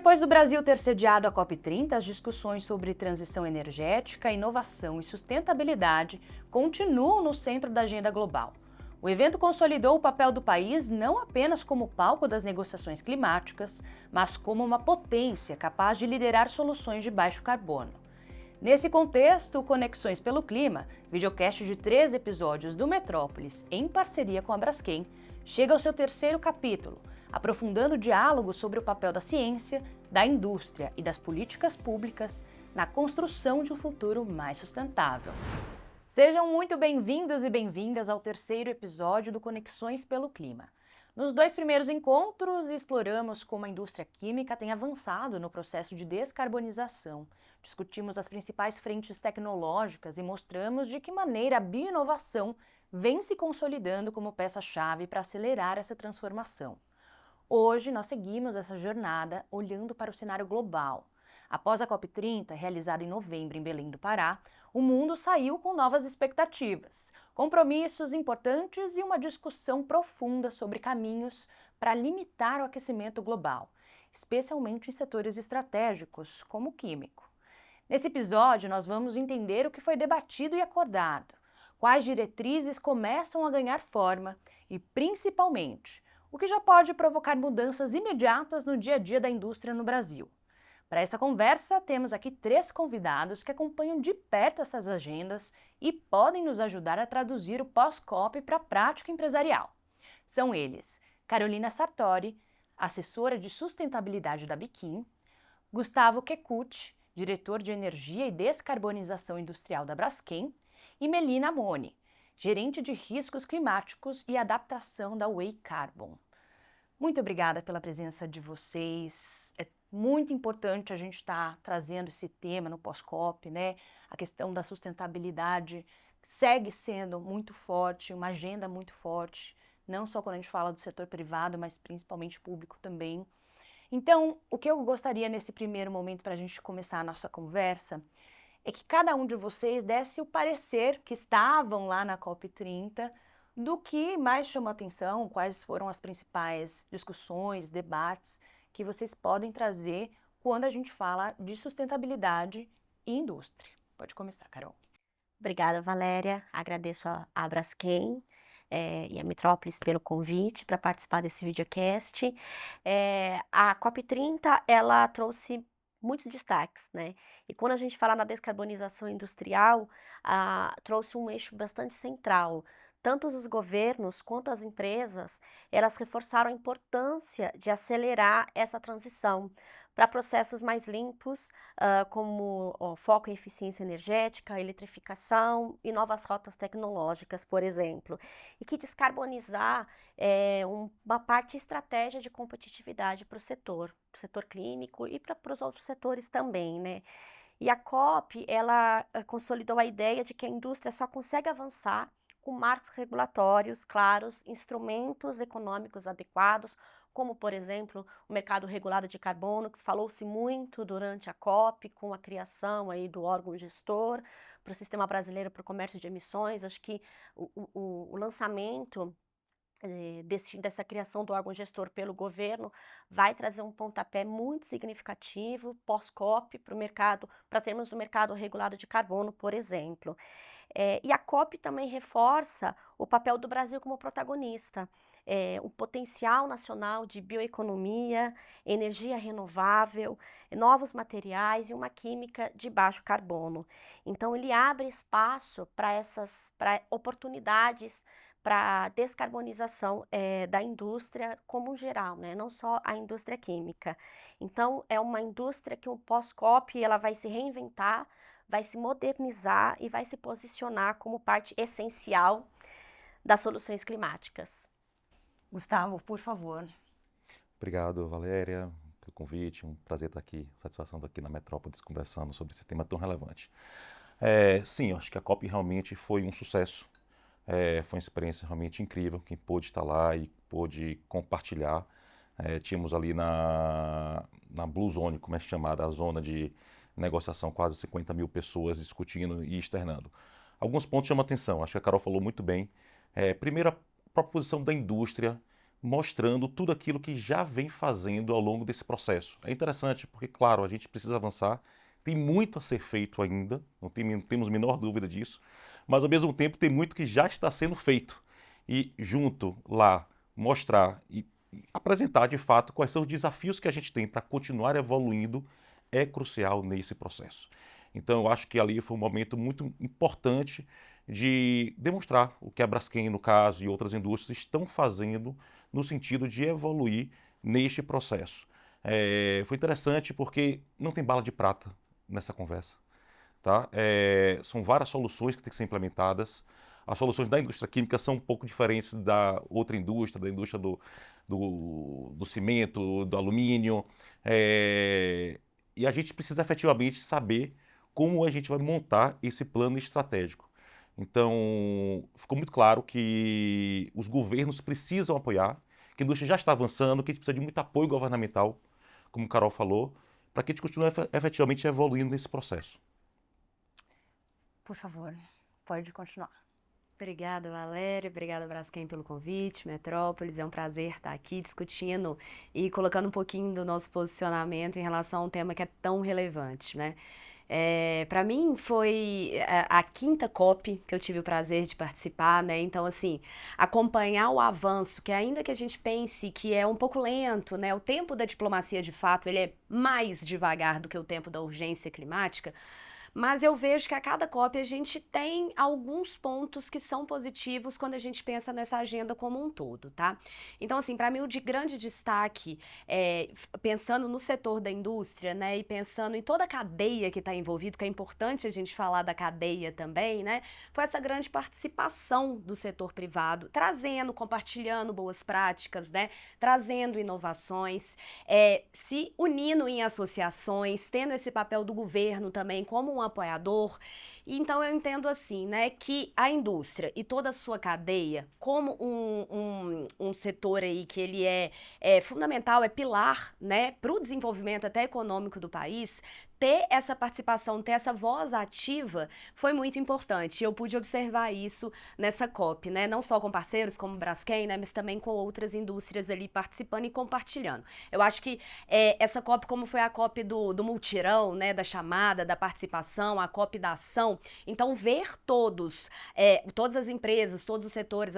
depois do Brasil ter sediado a COP30, as discussões sobre transição energética, inovação e sustentabilidade continuam no centro da agenda global. O evento consolidou o papel do país não apenas como palco das negociações climáticas, mas como uma potência capaz de liderar soluções de baixo carbono. Nesse contexto, o Conexões pelo Clima, videocast de 3 episódios do Metrópolis, em parceria com a Braskem, chega ao seu terceiro capítulo, aprofundando o diálogo sobre o papel da ciência, da indústria e das políticas públicas na construção de um futuro mais sustentável. Sejam muito bem-vindos e bem-vindas ao terceiro episódio do Conexões pelo Clima. Nos 2 primeiros encontros, exploramos como a indústria química tem avançado no processo de descarbonização, discutimos as principais frentes tecnológicas e mostramos de que maneira a bioinovação vem se consolidando como peça-chave para acelerar essa transformação. Hoje, nós seguimos essa jornada olhando para o cenário global. Após a COP30, realizada em novembro em Belém do Pará, o mundo saiu com novas expectativas, compromissos importantes e uma discussão profunda sobre caminhos para limitar o aquecimento global, especialmente em setores estratégicos, como o químico. Nesse episódio, nós vamos entender o que foi debatido e acordado, quais diretrizes começam a ganhar forma e, principalmente, o que já pode provocar mudanças imediatas no dia a dia da indústria no Brasil. Para essa conversa, temos aqui 3 convidados que acompanham de perto essas agendas e podem nos ajudar a traduzir o pós-COP para a prática empresarial. São eles: Carolina Sartori, assessora de sustentabilidade da Biquim, Gustavo Kekuchi, diretor de energia e descarbonização industrial da Braskem, e Melina Amoni, gerente de riscos climáticos e adaptação da Way Carbon. Muito obrigada pela presença de vocês. É muito importante a gente estar trazendo esse tema no pós-COP, né? A questão da sustentabilidade segue sendo muito forte, uma agenda muito forte, não só quando a gente fala do setor privado, mas principalmente público também. Então, o que eu gostaria nesse primeiro momento para a gente começar a nossa conversa é que cada um de vocês desse o parecer que estavam lá na COP30 do que mais chamou atenção, quais foram as principais discussões, debates que vocês podem trazer quando a gente fala de sustentabilidade e indústria. Pode começar, Carol. Obrigada, Valéria. Agradeço a Braskem e a Metrópolis pelo convite para participar desse videocast. A COP30, ela trouxe muitos destaques, né? E quando a gente fala na descarbonização industrial, trouxe um eixo bastante central. Tanto os governos quanto as empresas, elas reforçaram a importância de acelerar essa transição para processos mais limpos, como foco em eficiência energética, eletrificação e novas rotas tecnológicas, por exemplo. E que descarbonizar é uma parte estratégia de competitividade para o setor clínico e para os outros setores também, né? E a COP, ela consolidou a ideia de que a indústria só consegue avançar com marcos regulatórios claros, instrumentos econômicos adequados, como, por exemplo, o mercado regulado de carbono, que falou-se muito durante a COP, com a criação aí do órgão gestor para o Sistema Brasileiro para o Comércio de Emissões. Acho que o lançamento dessa criação do órgão gestor pelo governo vai trazer um pontapé muito significativo pós-COP para o mercado, para termos um mercado regulado de carbono, por exemplo. E a COP também reforça o papel do Brasil como protagonista, o potencial nacional de bioeconomia, energia renovável, novos materiais e uma química de baixo carbono. Então, ele abre espaço para oportunidades para descarbonização da indústria como geral, né? Não só a indústria química. Então, é uma indústria que o pós-COP ela vai se reinventar, vai se modernizar e vai se posicionar como parte essencial das soluções climáticas. Gustavo, por favor. Obrigado, Valéria, pelo convite. Um prazer estar aqui, satisfação estar aqui na Metrópolis conversando sobre esse tema tão relevante. Sim, eu acho que a COP realmente foi um sucesso. Foi uma experiência realmente incrível. Quem pôde estar lá e pôde compartilhar. Tínhamos ali na Blue Zone, como é chamada, a zona de negociação, quase 50 mil pessoas discutindo e externando. Alguns pontos chamam a atenção, acho que a Carol falou muito bem. Primeiro, a própria posição da indústria mostrando tudo aquilo que já vem fazendo ao longo desse processo. É interessante porque, claro, a gente precisa avançar, tem muito a ser feito ainda, não temos a menor dúvida disso, mas ao mesmo tempo tem muito que já está sendo feito. E junto lá, mostrar e apresentar de fato quais são os desafios que a gente tem para continuar evoluindo é crucial nesse processo. Então, eu acho que ali foi um momento muito importante de demonstrar o que a Braskem, no caso, e outras indústrias estão fazendo no sentido de evoluir neste processo. Foi interessante porque não tem bala de prata nessa conversa. Tá? São várias soluções que têm que ser implementadas. As soluções da indústria química são um pouco diferentes da outra indústria, da indústria do cimento, do alumínio. E a gente precisa efetivamente saber como a gente vai montar esse plano estratégico. Então, ficou muito claro que os governos precisam apoiar, que a indústria já está avançando, que a gente precisa de muito apoio governamental, como o Carol falou, para que a gente continue efetivamente evoluindo nesse processo. Por favor, pode continuar. Obrigada, Valéria. Obrigada, Braskem, pelo convite. Metrópolis, é um prazer estar aqui discutindo e colocando um pouquinho do nosso posicionamento em relação a um tema que é tão relevante, né? Para mim foi a quinta COP que eu tive o prazer de participar, né? Então, assim, acompanhar o avanço, que ainda que a gente pense que é um pouco lento, né? O tempo da diplomacia, de fato, ele é mais devagar do que o tempo da urgência climática. Mas eu vejo que a cada COP a gente tem alguns pontos que são positivos quando a gente pensa nessa agenda como um todo, tá? Então, assim, para mim o de grande destaque, pensando no setor da indústria, né, e pensando em toda a cadeia que está envolvida, que é importante a gente falar da cadeia também, né, foi essa grande participação do setor privado, trazendo, compartilhando boas práticas, né, trazendo inovações, se unindo em associações, tendo esse papel do governo também como um apoiador. Então eu entendo assim, né, que a indústria e toda a sua cadeia, como um setor aí que ele é fundamental, é pilar, né, para o desenvolvimento até econômico do país, ter essa participação, ter essa voz ativa foi muito importante. Eu pude observar isso nessa COP, né? Não só com parceiros como Braskem, né? Mas também com outras indústrias ali participando e compartilhando. Eu acho que essa COP, como foi a COP do multirão, né? Da chamada, da participação, a COP da ação. Então, ver todas as empresas, todos os setores,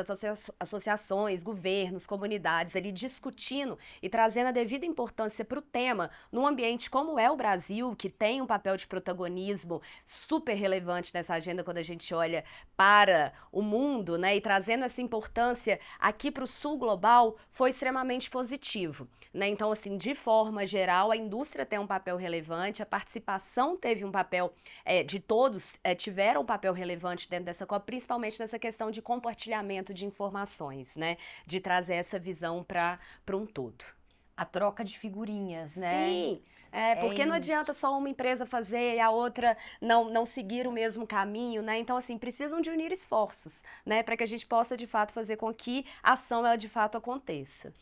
associações, governos, comunidades ali discutindo e trazendo a devida importância para o tema num ambiente como é o Brasil, que tem um papel de protagonismo super relevante nessa agenda quando a gente olha para o mundo, né, e trazendo essa importância aqui para o sul global, foi extremamente positivo, né? Então, assim, de forma geral, a indústria tem um papel relevante, a participação teve um papel, de todos tiveram um papel relevante dentro dessa COP, principalmente nessa questão de compartilhamento de informações, né, de trazer essa visão para um todo. A troca de figurinhas, né? Sim, porque não adianta só uma empresa fazer e a outra não seguir o mesmo caminho, né? Então, assim, precisam de unir esforços, né? Para que a gente possa, de fato, fazer com que a ação, ela, de fato, aconteça.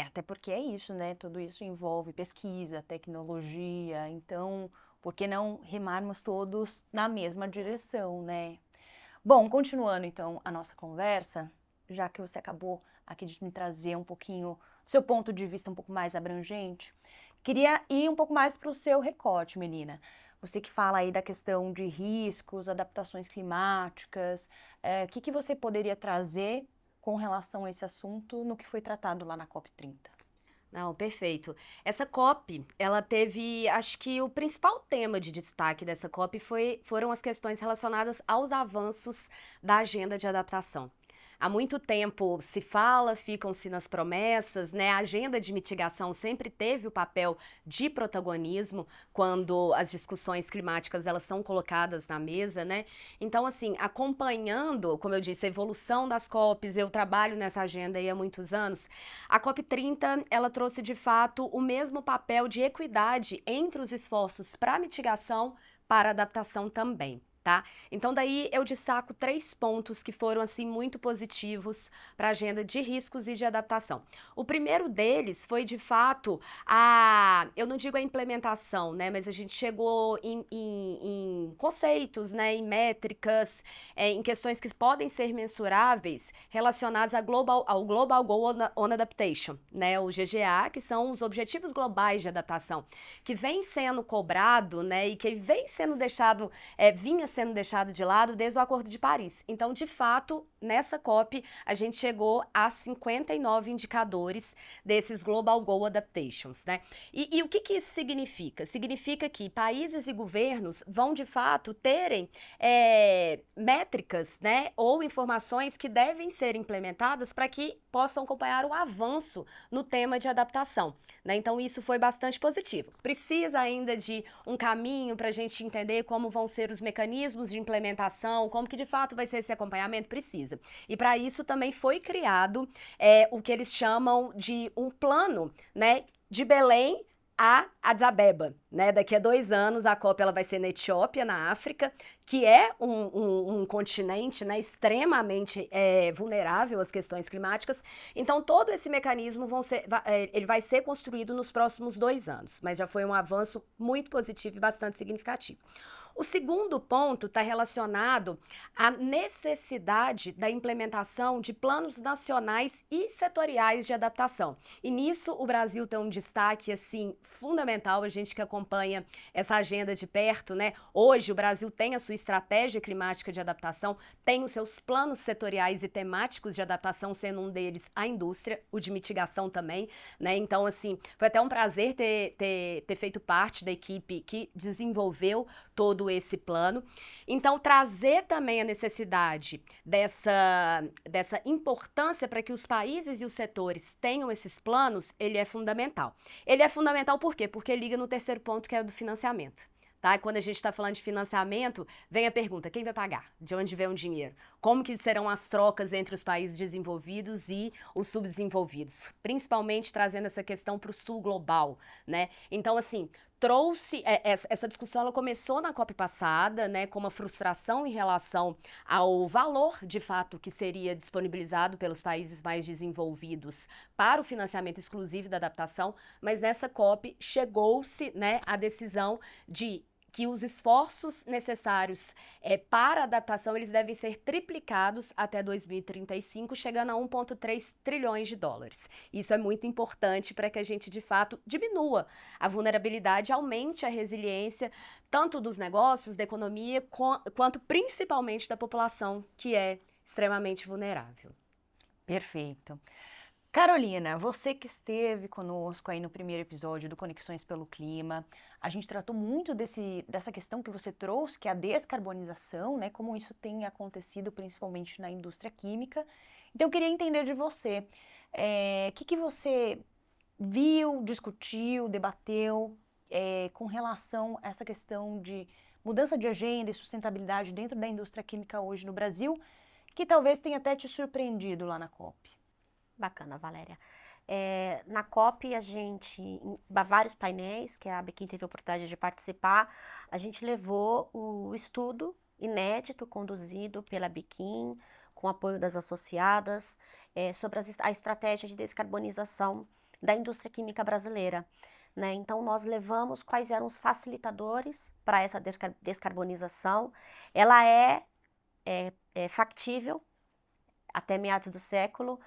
Até porque é isso, né? Tudo isso envolve pesquisa, tecnologia, então, por que não remarmos todos na mesma direção, né? Bom, continuando então a nossa conversa, já que você acabou aqui de me trazer um pouquinho seu ponto de vista um pouco mais abrangente, queria ir um pouco mais para o seu recorte, menina. Você que fala aí da questão de riscos, adaptações climáticas, o que você poderia trazer com relação a esse assunto no que foi tratado lá na COP30? Não, perfeito. Essa COP, ela teve, acho que o principal tema de destaque dessa COP foram as questões relacionadas aos avanços da agenda de adaptação. Há muito tempo se fala, ficam-se nas promessas, né? A agenda de mitigação sempre teve o papel de protagonismo quando as discussões climáticas elas são colocadas na mesa, né? Então, assim, acompanhando, como eu disse, a evolução das COPs, eu trabalho nessa agenda aí há muitos anos, a COP30, ela trouxe de fato o mesmo papel de equidade entre os esforços para mitigação, para adaptação também. tá? Então daí eu destaco 3 pontos que foram assim muito positivos para a agenda de riscos e de adaptação. O primeiro deles foi de fato eu não digo a implementação, né, mas a gente chegou em conceitos, né, em métricas, em questões que podem ser mensuráveis relacionadas ao Global Goal on Adaptation, né, o GGA, que são os Objetivos Globais de Adaptação, que vem sendo cobrado, né, e que vem sendo vinha sendo deixado de lado desde o Acordo de Paris. Então, de fato, nessa COP, a gente chegou a 59 indicadores desses Global Goal Adaptations, né? E o que isso significa? Significa que países e governos vão, de fato, terem métricas, né, ou informações que devem ser implementadas para que possam acompanhar o avanço no tema de adaptação, né? Então, isso foi bastante positivo. Precisa ainda de um caminho para a gente entender como vão ser os mecanismos de implementação, como que de fato vai ser esse acompanhamento? Precisa. E para isso também foi criado o que eles chamam de um plano, né, de Belém a Addis Abeba, né? Daqui a 2 anos a COP ela vai ser na Etiópia, na África, que é um continente, né, extremamente vulnerável às questões climáticas. Então todo esse mecanismo ele vai ser construído nos próximos 2 anos, mas já foi um avanço muito positivo e bastante significativo. O segundo ponto está relacionado à necessidade da implementação de planos nacionais e setoriais de adaptação. E nisso o Brasil tem um destaque assim fundamental, a gente que acompanha essa agenda de perto, né? Hoje o Brasil tem a sua estratégia climática de adaptação, tem os seus planos setoriais e temáticos de adaptação, sendo um deles a indústria, o de mitigação também, né? Então, assim, foi até um prazer ter feito parte da equipe que desenvolveu todo esse plano. Então, trazer também a necessidade dessa importância para que os países e os setores tenham esses planos, ele é fundamental. Ele é fundamental por quê? Porque liga no terceiro ponto, que é o do financiamento. Tá? Quando a gente está falando de financiamento, vem a pergunta, quem vai pagar? De onde vem o dinheiro? Como que serão as trocas entre os países desenvolvidos e os subdesenvolvidos? Principalmente trazendo essa questão para o sul global, né? Então, assim, essa discussão, ela começou na COP passada, né, com uma frustração em relação ao valor, de fato, que seria disponibilizado pelos países mais desenvolvidos para o financiamento exclusivo da adaptação, mas nessa COP chegou-se, né, à decisão de que os esforços necessários para a adaptação, eles devem ser triplicados até 2035, chegando a 1,3 trilhões de dólares. Isso é muito importante para que a gente, de fato, diminua a vulnerabilidade, aumente a resiliência, tanto dos negócios, da economia, quanto principalmente da população, que é extremamente vulnerável. Perfeito. Carolina, você que esteve conosco aí no primeiro episódio do Conexões pelo Clima, a gente tratou muito dessa questão que você trouxe, que é a descarbonização, né? Como isso tem acontecido principalmente na indústria química. Então, eu queria entender de você, o que você viu, discutiu, debateu com relação a essa questão de mudança de agenda e sustentabilidade dentro da indústria química hoje no Brasil, que talvez tenha até te surpreendido lá na COP. Bacana, Valéria. Na COP, a gente, em vários painéis, que a Bequim teve a oportunidade de participar, a gente levou o estudo inédito conduzido pela Bequim, com apoio das associadas, sobre a estratégia de descarbonização da indústria química brasileira, né? Então, nós levamos quais eram os facilitadores para essa descarbonização. Ela é factível, até meados do século,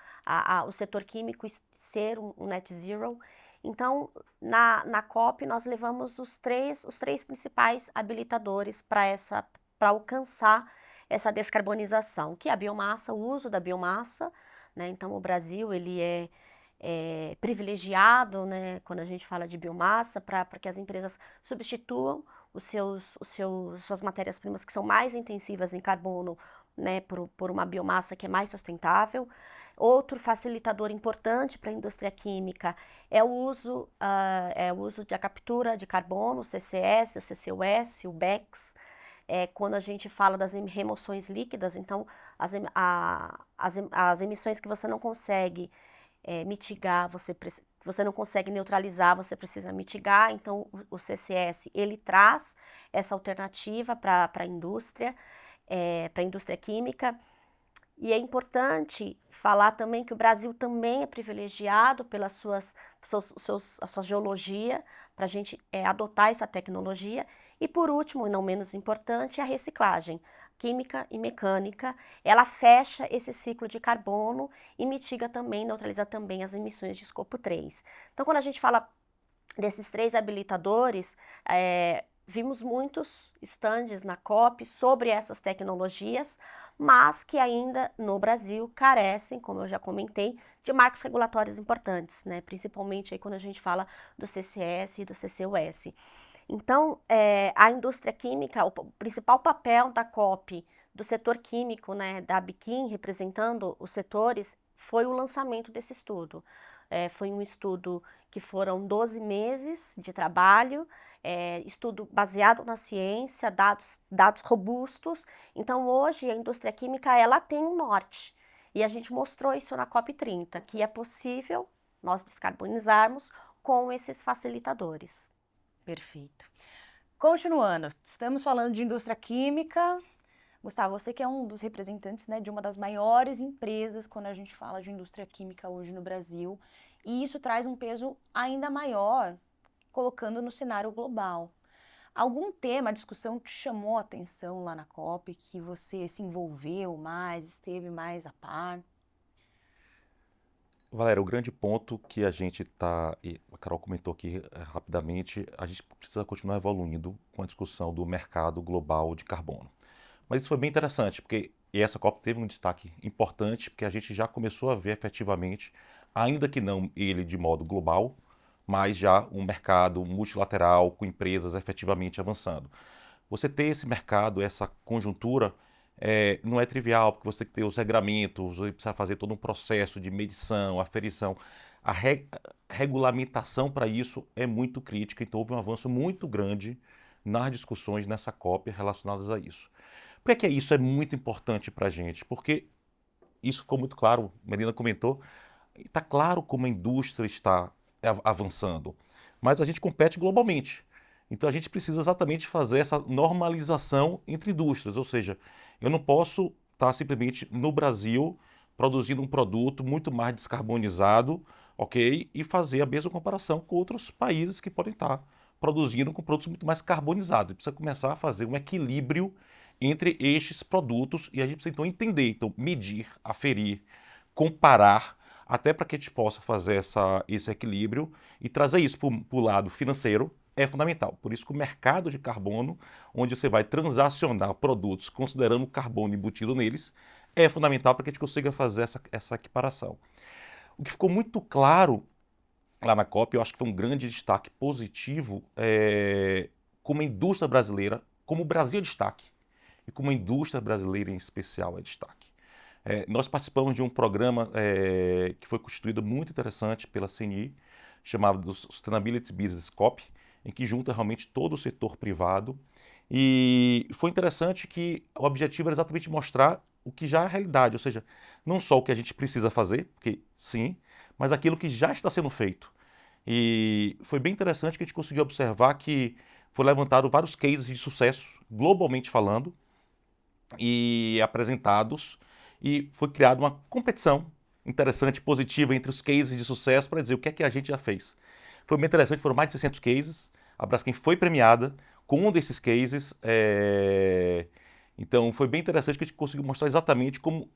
o setor químico ser um net zero. Então, na COP, nós levamos os três principais habilitadores para alcançar essa descarbonização, que é a biomassa, o uso da biomassa, né? Então, o Brasil, ele é privilegiado, né, quando a gente fala de biomassa, para que as empresas substituam suas matérias-primas que são mais intensivas em carbono, né, por uma biomassa que é mais sustentável. Outro facilitador importante para a indústria química é o uso da captura de carbono, o CCS, o CCUS, o BECS. Quando a gente fala das remoções líquidas, então as emissões que você não consegue mitigar, você que você não consegue neutralizar, você precisa mitigar. Então, o CCS, ele traz essa alternativa para a indústria química. E é importante falar também que o Brasil também é privilegiado pela a sua geologia, para a gente adotar essa tecnologia. E por último, e não menos importante, a reciclagem química e mecânica. Ela fecha esse ciclo de carbono e mitiga também, neutraliza também as emissões de escopo 3. Então, quando a gente fala desses 3 habilitadores, vimos muitos estandes na COP sobre essas tecnologias, mas que ainda no Brasil carecem, como eu já comentei, de marcos regulatórios importantes, né? Principalmente aí quando a gente fala do CCS e do CCUS. Então, a indústria química, o principal papel da COP, do setor químico, né, da Biquim, representando os setores, foi o lançamento desse estudo. Foi um estudo que foram 12 meses de trabalho, estudo baseado na ciência, dados robustos. Então, hoje, a indústria química, ela tem um norte. E a gente mostrou isso na COP30, que é possível nós descarbonizarmos com esses facilitadores. Perfeito. Continuando, estamos falando de indústria química. Gustavo, você que é um dos representantes, né, de uma das maiores empresas quando a gente fala de indústria química hoje no Brasil, e isso traz um peso ainda maior, colocando no cenário global. Algum tema, a discussão te chamou a atenção lá na COP, que você se envolveu mais, esteve mais a par? Valéria, o grande ponto que a gente está, e a Carol comentou aqui rapidamente, a gente precisa continuar evoluindo com a discussão do mercado global de carbono. Mas isso foi bem interessante, porque e essa COP teve um destaque importante, porque a gente já começou a ver efetivamente, ainda que não ele de modo global, mas já um mercado multilateral com empresas efetivamente avançando. Você ter esse mercado, essa conjuntura, não é trivial, porque você tem que ter os regramentos, você precisa fazer todo um processo de medição, aferição. A regulamentação para isso é muito crítica, então houve um avanço muito grande nas discussões nessa COP relacionadas a isso. Por que isso é muito importante para a gente? Porque isso ficou muito claro, a Melina comentou, está claro como a indústria está avançando, mas a gente compete globalmente. Então a gente precisa exatamente fazer essa normalização entre indústrias, ou seja, eu não posso estar simplesmente no Brasil produzindo um produto muito mais descarbonizado, ok? E fazer a mesma comparação com outros países que podem estar produzindo com produtos muito mais carbonizados. Precisa começar a fazer um equilíbrio entre estes produtos e a gente precisa então entender, então medir, aferir, comparar, até para que a gente possa fazer esse equilíbrio e trazer isso para o lado financeiro é fundamental. Por isso que o mercado de carbono, onde você vai transacionar produtos considerando o carbono embutido neles, é fundamental para que a gente consiga fazer essa equiparação. O que ficou muito claro lá na COP, eu acho que foi um grande destaque positivo, como a indústria brasileira, como o Brasil é destaque, e como a indústria brasileira em especial é destaque. Nós participamos de um programa que foi constituído muito interessante pela CNI, chamado Sustainability Business COP, em que junta realmente todo o setor privado. E foi interessante que o objetivo era exatamente mostrar o que já é a realidade, ou seja, não só o que a gente precisa fazer, porque sim, mas aquilo que já está sendo feito. E foi bem interessante que a gente conseguiu observar que foi levantado vários cases de sucesso, globalmente falando, e apresentados, e foi criada uma competição interessante, positiva, entre os cases de sucesso para dizer o que é que a gente já fez. Foi bem interessante, foram mais de 600 cases, a Braskem foi premiada com um desses cases, então foi bem interessante que a gente conseguiu mostrar exatamente como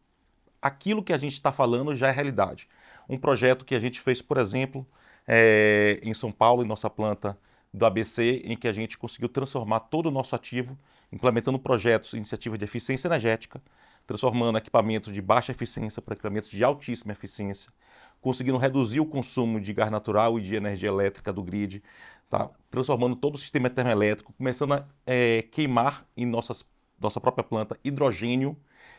aquilo que a gente está falando já é realidade. Um projeto que a gente fez, por exemplo, em São Paulo, em nossa planta do ABC, em que a gente conseguiu transformar todo o nosso ativo, implementando projetos, iniciativas de eficiência energética, transformando equipamentos de baixa eficiência para equipamentos de altíssima eficiência, conseguindo reduzir o consumo de gás natural e de energia elétrica do grid, tá? Transformando todo o sistema termoelétrico, começando a queimar em nossa própria planta hidrogênio,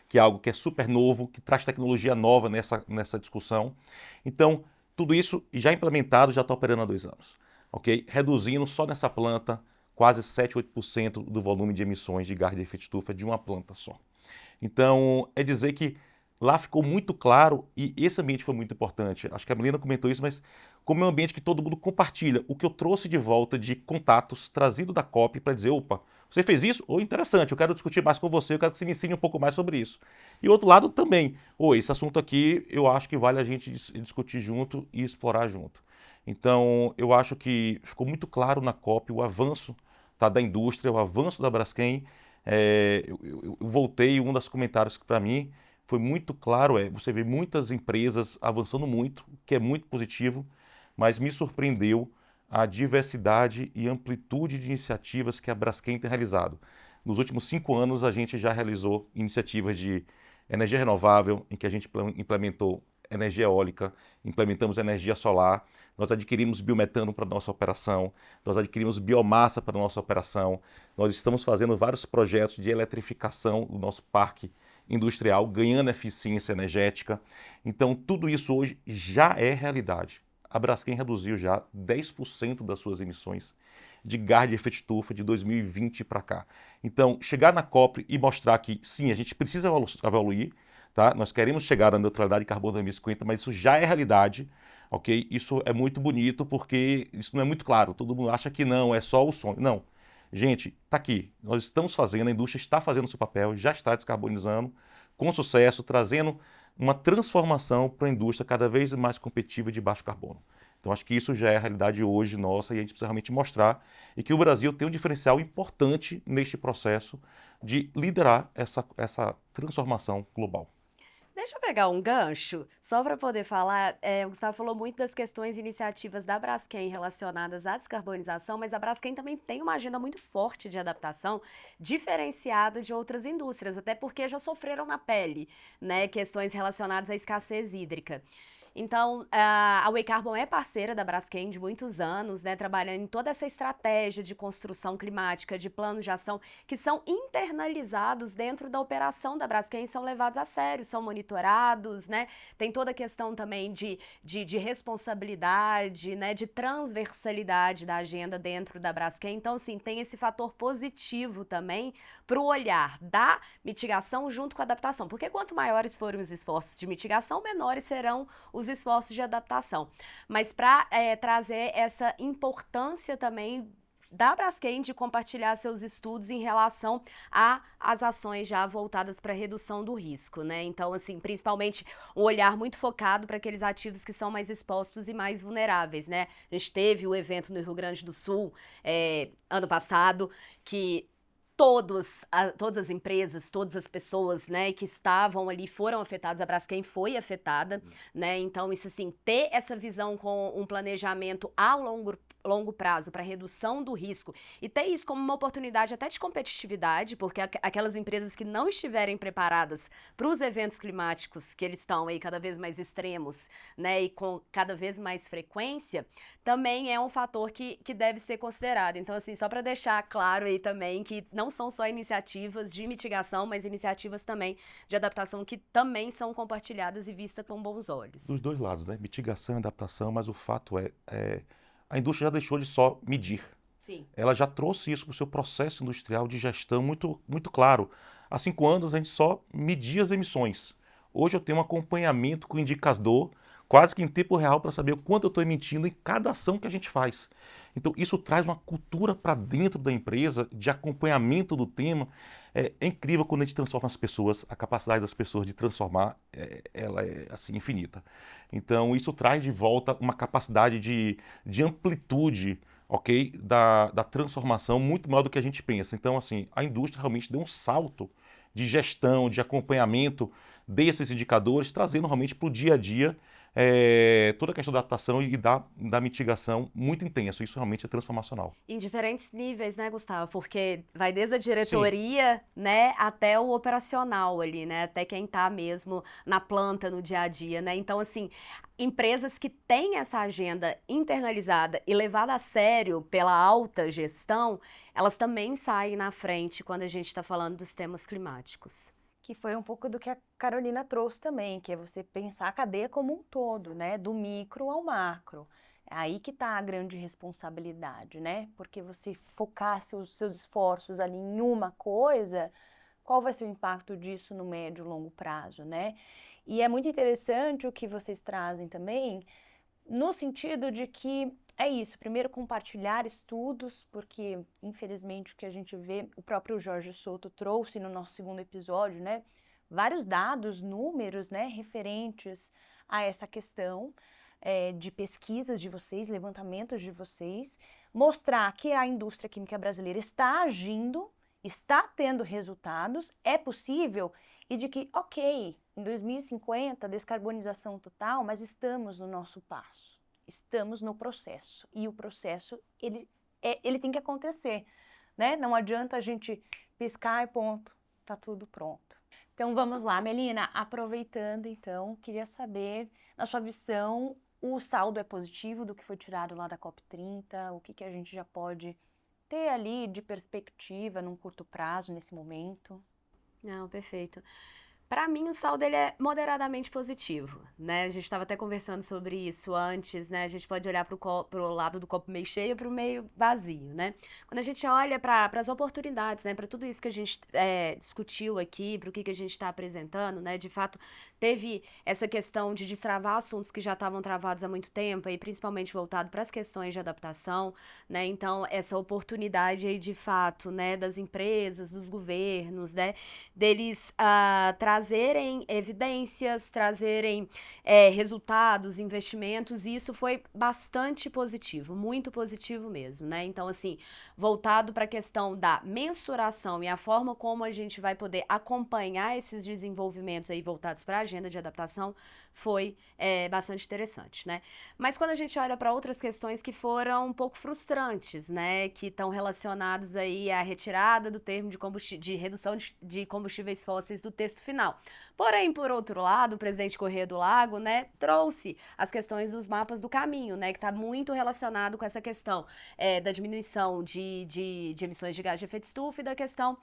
que é algo que é super novo, que traz tecnologia nova nessa discussão. Então, tudo isso já implementado, já está operando há 2 anos. Okay? Reduzindo só nessa planta quase 7, 8% do volume de emissões de gás de efeito estufa de uma planta só. Então, é dizer que lá ficou muito claro, e esse ambiente foi muito importante. Acho que a Milena comentou isso, mas como é um ambiente que todo mundo compartilha, o que eu trouxe de volta de contatos trazido da COP para dizer, opa, você fez isso? Ou interessante, eu quero discutir mais com você, eu quero que você me ensine um pouco mais sobre isso. E outro lado também, esse assunto aqui eu acho que vale a gente discutir junto e explorar junto. Então, eu acho que ficou muito claro na COP o avanço, tá, da indústria, o avanço da Braskem. Eu voltei, um dos comentários que para mim foi muito claro, você vê muitas empresas avançando muito, o que é muito positivo, mas me surpreendeu a diversidade e amplitude de iniciativas que a Braskem tem realizado. Nos últimos 5 anos, a gente já realizou iniciativas de energia renovável, em que a gente implementou energia eólica, implementamos energia solar, nós adquirimos biometano para a nossa operação, nós adquirimos biomassa para a nossa operação, nós estamos fazendo vários projetos de eletrificação do nosso parque industrial, ganhando eficiência energética. Então, tudo isso hoje já é realidade. A Braskem reduziu já 10% das suas emissões de gás de efeito estufa de 2020 para cá. Então, chegar na COP e mostrar que, sim, a gente precisa evoluir, tá? Nós queremos chegar à neutralidade de carbono em 2050, mas isso já é realidade, ok? Isso é muito bonito porque isso não é muito claro. Todo mundo acha que não, é só o sonho. Não. Gente, está aqui. Nós estamos fazendo, a indústria está fazendo o seu papel, já está descarbonizando com sucesso, trazendo uma transformação para a indústria cada vez mais competitiva de baixo carbono. Então, acho que isso já é a realidade hoje nossa e a gente precisa realmente mostrar e que o Brasil tem um diferencial importante neste processo de liderar essa transformação global. Deixa eu pegar um gancho, só para poder falar. O Gustavo falou muito das questões e iniciativas da Braskem relacionadas à descarbonização, mas a Braskem também tem uma agenda muito forte de adaptação, diferenciada de outras indústrias, até porque já sofreram na pele, né, questões relacionadas à escassez hídrica. Então, a Way Carbon é parceira da Braskem de muitos anos, né, trabalhando em toda essa estratégia de construção climática, de planos de ação, que são internalizados dentro da operação da Braskem, são levados a sério, são monitorados, né, tem toda a questão também de responsabilidade, né, de transversalidade da agenda dentro da Braskem. Então, assim, tem esse fator positivo também para o olhar da mitigação junto com a adaptação, porque quanto maiores forem os esforços de mitigação, menores serão os esforços de adaptação. Mas para trazer essa importância também da Braskem de compartilhar seus estudos em relação às ações já voltadas para a redução do risco, né? Então, assim, principalmente um olhar muito focado para aqueles ativos que são mais expostos e mais vulneráveis, né? A gente teve o evento no Rio Grande do Sul ano passado, que todas as empresas, todas as pessoas, né, que estavam ali foram afetadas, a Braskem foi afetada, né, então isso assim, ter essa visão com um planejamento a longo prazo para redução do risco e ter isso como uma oportunidade até de competitividade, porque aquelas empresas que não estiverem preparadas para os eventos climáticos que eles estão aí cada vez mais extremos, né, e com cada vez mais frequência, também é um fator que deve ser considerado. Então, assim, só para deixar claro aí também que não são só iniciativas de mitigação, mas iniciativas também de adaptação que também são compartilhadas e vistas com bons olhos. Dos dois lados, né? Mitigação e adaptação, mas o fato a indústria já deixou de só medir. Sim. Ela já trouxe isso para o seu processo industrial de gestão muito, muito claro. Há 5 anos a gente só media as emissões. Hoje eu tenho um acompanhamento com indicador quase que em tempo real para saber o quanto eu estou emitindo em cada ação que a gente faz. Então isso traz uma cultura para dentro da empresa de acompanhamento do tema. É incrível quando a gente transforma as pessoas, a capacidade das pessoas de transformar, ela é assim infinita. Então isso traz de volta uma capacidade de amplitude, ok, da transformação muito maior do que a gente pensa. Então assim, a indústria realmente deu um salto de gestão, de acompanhamento desses indicadores, trazendo realmente para o dia a dia toda a questão da adaptação e da mitigação muito intenso. Isso realmente é transformacional. Em diferentes níveis, né, Gustavo? Porque vai desde a diretoria, né, até o operacional ali, né? Até quem tá mesmo na planta, no dia a dia, né? Então, assim, empresas que têm essa agenda internalizada e levada a sério pela alta gestão, elas também saem na frente quando a gente está falando dos temas climáticos. Que foi um pouco do que a Carolina trouxe também, que é você pensar a cadeia como um todo, né? Do micro ao macro. É aí que está a grande responsabilidade, né? Porque você focar seus esforços ali em uma coisa, qual vai ser o impacto disso no médio e longo prazo, né? E é muito interessante o que vocês trazem também, no sentido de que é isso, primeiro compartilhar estudos, porque infelizmente o que a gente vê, o próprio Jorge Souto trouxe no nosso segundo episódio, né? Vários dados, números, né, referentes a essa questão de pesquisas de vocês, levantamentos de vocês, mostrar que a indústria química brasileira está agindo, está tendo resultados, é possível, e de que, ok, em 2050, descarbonização total, mas estamos no nosso passo, estamos no processo, e o processo, ele tem que acontecer, né? Não adianta a gente piscar e ponto, tá tudo pronto. Então vamos lá, Melina, aproveitando então, queria saber, na sua visão, o saldo é positivo do que foi tirado lá da COP30, o que a gente já pode ter ali de perspectiva num curto prazo, nesse momento? Não, perfeito. Para mim, o saldo ele é moderadamente positivo, né? A gente estava até conversando sobre isso antes, né? A gente pode olhar para o lado do copo meio cheio e para o meio vazio, né? Quando a gente olha para as oportunidades, né? Para tudo isso que a gente discutiu aqui, para o que a gente está apresentando, né? De fato, teve essa questão de destravar assuntos que já estavam travados há muito tempo, e principalmente voltado para as questões de adaptação, né? Então, essa oportunidade aí, de fato, né? Das empresas, dos governos, né? Deles trazerem evidências, trazerem resultados, investimentos, e isso foi bastante positivo, muito positivo mesmo, né? Então, assim, voltado para a questão da mensuração e a forma como a gente vai poder acompanhar esses desenvolvimentos aí voltados para a agenda de adaptação, foi bastante interessante, né? Mas quando a gente olha para outras questões que foram um pouco frustrantes, né? Que estão relacionados aí à retirada do termo de redução de combustíveis fósseis do texto final. Porém, por outro lado, o presidente Corrêa do Lago, né, trouxe as questões dos mapas do caminho, né? Que está muito relacionado com essa questão da diminuição de emissões de gás de efeito estufa e da questão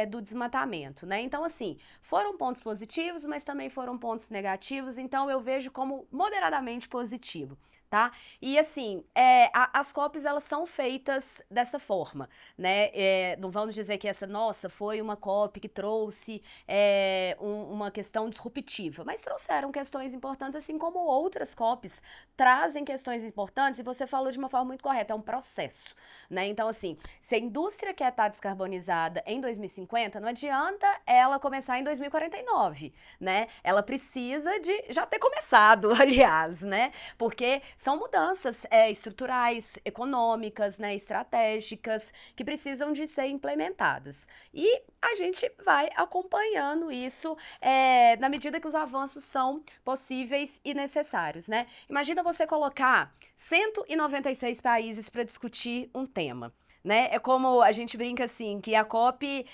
do desmatamento, né? Então, assim, foram pontos positivos, mas também foram pontos negativos, então eu vejo como moderadamente positivo, tá? E assim, as COPs, elas são feitas dessa forma, né? Não vamos dizer que nossa, foi uma COP que trouxe uma questão disruptiva, mas trouxeram questões importantes, assim como outras COPs trazem questões importantes, e você falou de uma forma muito correta, é um processo, né? Então, assim, se a indústria quer estar descarbonizada em 2050, não adianta ela começar em 2049, né? Ela precisa de já ter começado, aliás, né? Porque são mudanças estruturais, econômicas, né, estratégicas, que precisam de ser implementadas. E a gente vai acompanhando isso na medida que os avanços são possíveis e necessários, né? Imagina você colocar 196 países para discutir um tema, né? É como a gente brinca assim, que a COP,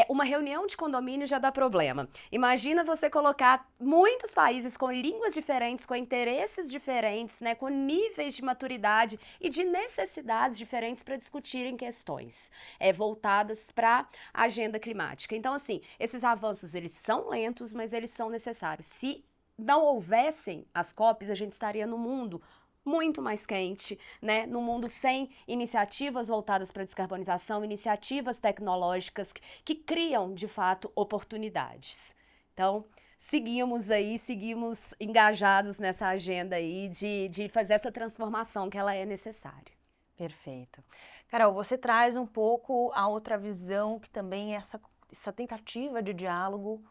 uma reunião de condomínio já dá problema. Imagina você colocar muitos países com línguas diferentes, com interesses diferentes, né? Com níveis de maturidade e de necessidades diferentes para discutirem questões voltadas para a agenda climática. Então, assim, esses avanços, eles são lentos, mas eles são necessários. Se não houvessem as COPs, a gente estaria no mundo muito mais quente, né? No mundo sem iniciativas voltadas para a descarbonização, iniciativas tecnológicas que criam, de fato, oportunidades. Então, seguimos engajados nessa agenda aí de fazer essa transformação que ela é necessária. Perfeito. Carol, você traz um pouco a outra visão, que também é essa tentativa de diálogo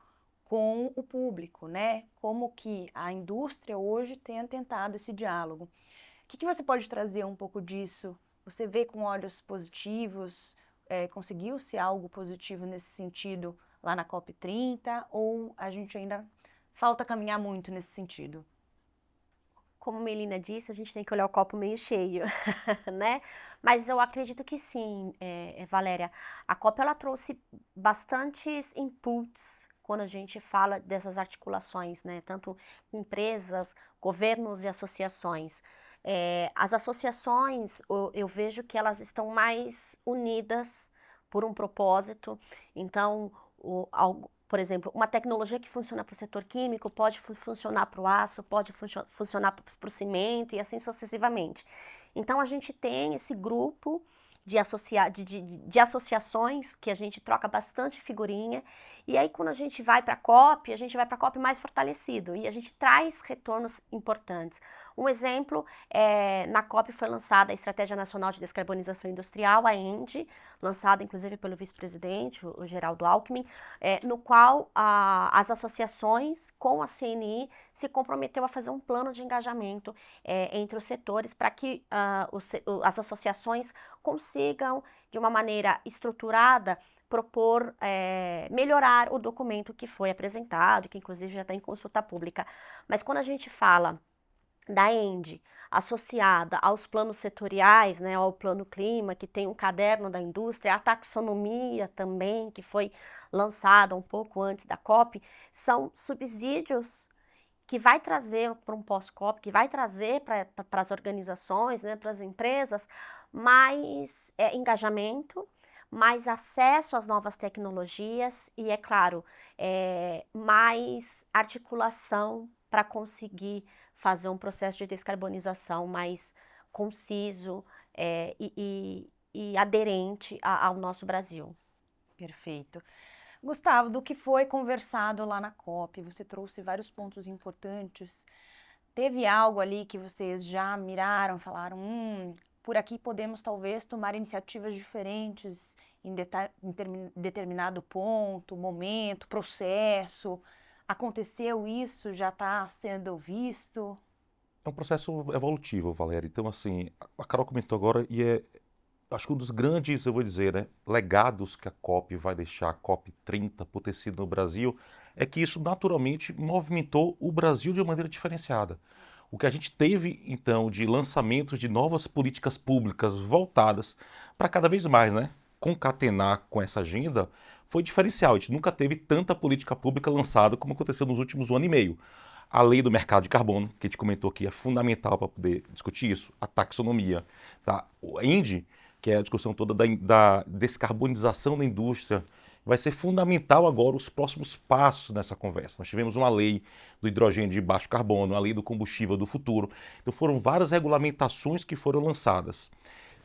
com o público, né? Como que a indústria hoje tem tentado esse diálogo. O que você pode trazer um pouco disso? Você vê com olhos positivos? Conseguiu-se algo positivo nesse sentido lá na COP30? Ou a gente ainda falta caminhar muito nesse sentido? Como a Melina disse, a gente tem que olhar o copo meio cheio, né? Mas eu acredito que sim, Valéria. A COP, ela trouxe bastantes inputs quando a gente fala dessas articulações, né? Tanto empresas, governos e associações. As associações, eu vejo que elas estão mais unidas por um propósito. Então, por exemplo, uma tecnologia que funciona para o setor químico pode funcionar para o aço, pode funcionar para o cimento e assim sucessivamente. Então, a gente tem esse grupo de associações, que a gente troca bastante figurinha, e aí quando a gente vai para a COP mais fortalecido, e a gente traz retornos importantes. Um exemplo, na COP foi lançada a Estratégia Nacional de Descarbonização Industrial, a ENDE, lançada inclusive pelo vice-presidente, o Geraldo Alckmin, no qual as associações com a CNI se comprometeu a fazer um plano de engajamento entre os setores para que as associações consigam, de uma maneira estruturada, propor, melhorar o documento que foi apresentado, que inclusive já está em consulta pública. Mas quando a gente fala da ENDE associada aos planos setoriais, né, ao Plano Clima, que tem um caderno da indústria, a taxonomia também, que foi lançada um pouco antes da COP, são subsídios que vai trazer para um pós-COP, que vai trazer para as organizações, né, para as empresas, mais engajamento, mais acesso às novas tecnologias e, é claro, mais articulação para conseguir fazer um processo de descarbonização mais conciso e aderente ao nosso Brasil. Perfeito. Gustavo, do que foi conversado lá na COP, você trouxe vários pontos importantes. Teve algo ali que vocês já miraram, falaram, por aqui podemos talvez tomar iniciativas diferentes em determinado ponto, momento, processo. Aconteceu isso, já está sendo visto? É um processo evolutivo, Valéria. Então, assim, a Carol comentou agora e acho que um dos grandes, eu vou dizer, né, legados que a COP vai deixar, a COP 30, por ter sido no Brasil, é que isso naturalmente movimentou o Brasil de uma maneira diferenciada. O que a gente teve, então, de lançamentos de novas políticas públicas voltadas para cada vez mais, né, concatenar com essa agenda, foi diferencial. A gente nunca teve tanta política pública lançada como aconteceu nos últimos 1 ano e meio. A lei do mercado de carbono, que a gente comentou aqui, é fundamental para poder discutir isso. A taxonomia, tá? A INDE, que é a discussão toda da descarbonização da indústria, vai ser fundamental agora os próximos passos nessa conversa. Nós tivemos uma lei do hidrogênio de baixo carbono, a lei do combustível do futuro. Então foram várias regulamentações que foram lançadas.